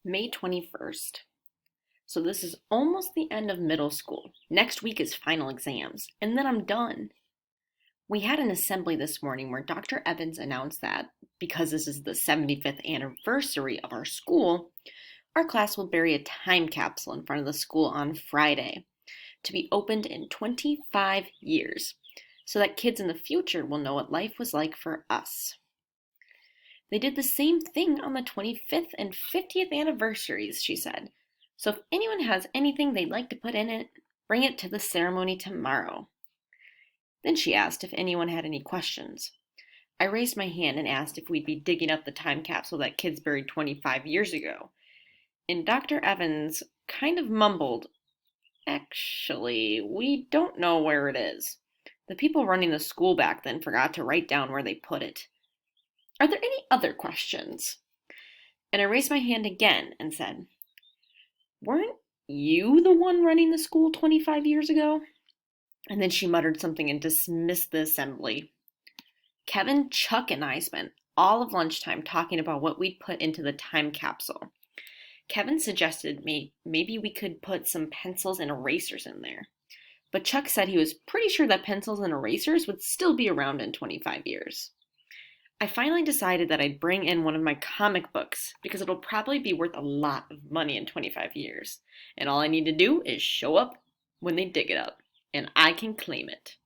May 21st. So this is almost the end of middle school. Next week is final exams, and then I'm done. We had an assembly this morning where Dr. Evans announced that because this is the 75th anniversary of our school, our class will bury a time capsule in front of the school on Friday to be opened in 25 years so that kids in the future will know what life was like for us. They did the same thing on the 25th and 50th anniversaries, she said. So if anyone has anything they'd like to put in it, bring it to the ceremony tomorrow. Then she asked if anyone had any questions. I raised my hand and asked if we'd be digging up the time capsule that kids buried 25 years ago. And Dr. Evans kind of mumbled, "Actually, we don't know where it is. The people running the school back then forgot to write down where they put it. Are there any other questions?" And I raised my hand again and said, "Weren't you the one running the school 25 years ago?" And then she muttered something and dismissed the assembly. Kevin, Chuck, and I spent all of lunchtime talking about what we'd put into the time capsule. Kevin suggested maybe we could put some pencils and erasers in there. But Chuck said he was pretty sure that pencils and erasers would still be around in 25 years. I finally decided that I'd bring in one of my comic books because it'll probably be worth a lot of money in 25 years. And all I need to do is show up when they dig it up, and I can claim it.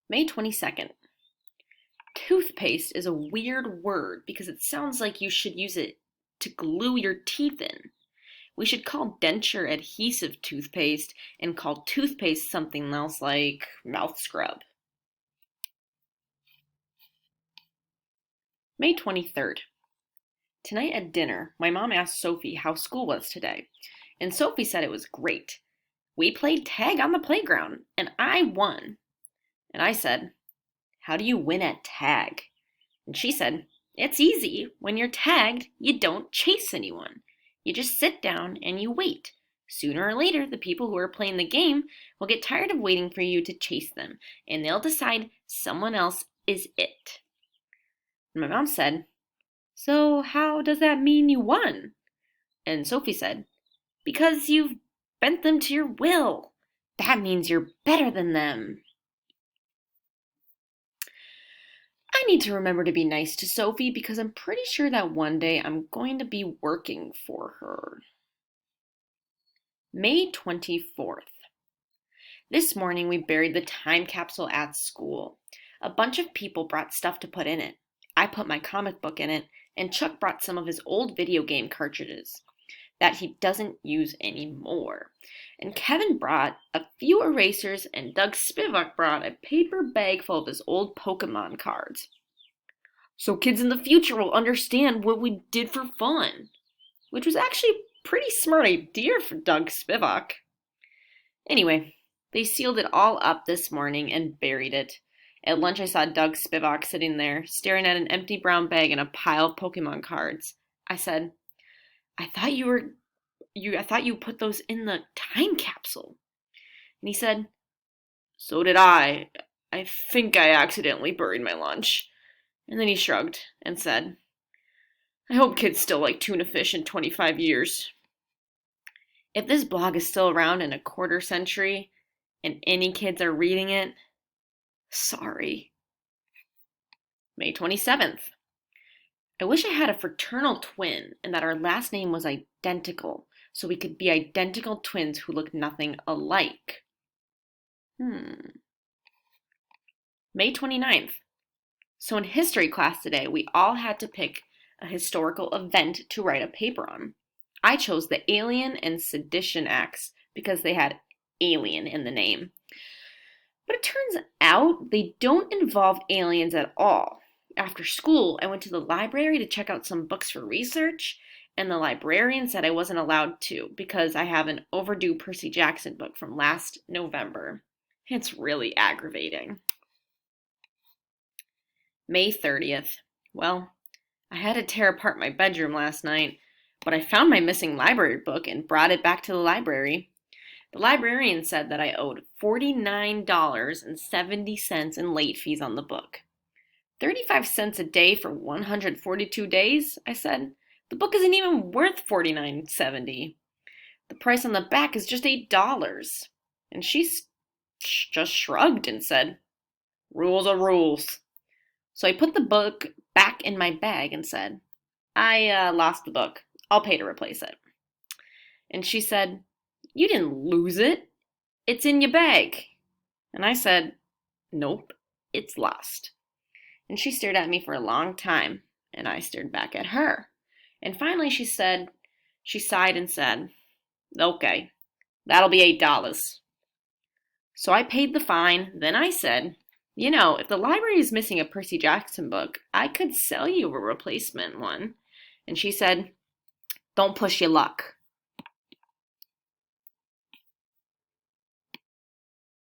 May 22nd. Toothpaste is a weird word because it sounds like you should use it to glue your teeth in. We should call denture adhesive toothpaste and call toothpaste something else like mouth scrub. May 23rd. Tonight at dinner, my mom asked Sophie how school was today, and Sophie said it was great. We played tag on the playground, and I won. And I said, "How do you win at tag?" And she said, "It's easy. When you're tagged, you don't chase anyone. You just sit down and you wait. Sooner or later, the people who are playing the game will get tired of waiting for you to chase them, and they'll decide someone else is it." And my mom said, "So how does that mean you won?" And Sophie said, "Because you've bent them to your will. That means you're better than them." I need to remember to be nice to Sophie because I'm pretty sure that one day I'm going to be working for her. May 24th. This morning we buried the time capsule at school. A bunch of people brought stuff to put in it. I put my comic book in it, and Chuck brought some of his old video game cartridges that he doesn't use anymore. And Kevin brought a few erasers, and Doug Spivak brought a paper bag full of his old Pokemon cards. So kids in the future will understand what we did for fun. Which was actually a pretty smart idea for Doug Spivak. Anyway, they sealed it all up this morning and buried it. At lunch, I saw Doug Spivak sitting there, staring at an empty brown bag and a pile of Pokemon cards. I said, I thought you put those in the time capsule." And he said, "So did I. I think I accidentally buried my lunch." And then he shrugged and said, "I hope kids still like tuna fish in 25 years. If this blog is still around in a quarter century and any kids are reading it, sorry." May 27th. I wish I had a fraternal twin and that our last name was identical so we could be identical twins who look nothing alike. May 29th. So in history class today, we all had to pick a historical event to write a paper on. I chose the Alien and Sedition Acts because they had alien in the name. But it turns out they don't involve aliens at all. After school, I went to the library to check out some books for research, and the librarian said I wasn't allowed to because I have an overdue Percy Jackson book from last November. It's really aggravating. May 30th. Well, I had to tear apart my bedroom last night, but I found my missing library book and brought it back to the library. The librarian said that I owed $49.70 in late fees on the book. 35 cents a day for 142 days? I said. The book isn't even worth $49.70. The price on the back is just $8. And she just shrugged and said, rules are rules. So I put the book back in my bag and said, I lost the book. I'll pay to replace it. And she said, you didn't lose it. It's in your bag. And I said, nope, it's lost. And she stared at me for a long time, and I stared back at her. And finally she sighed and said, okay, that'll be $8. So I paid the fine. Then I said, if the library is missing a Percy Jackson book, I could sell you a replacement one. And she said, don't push your luck.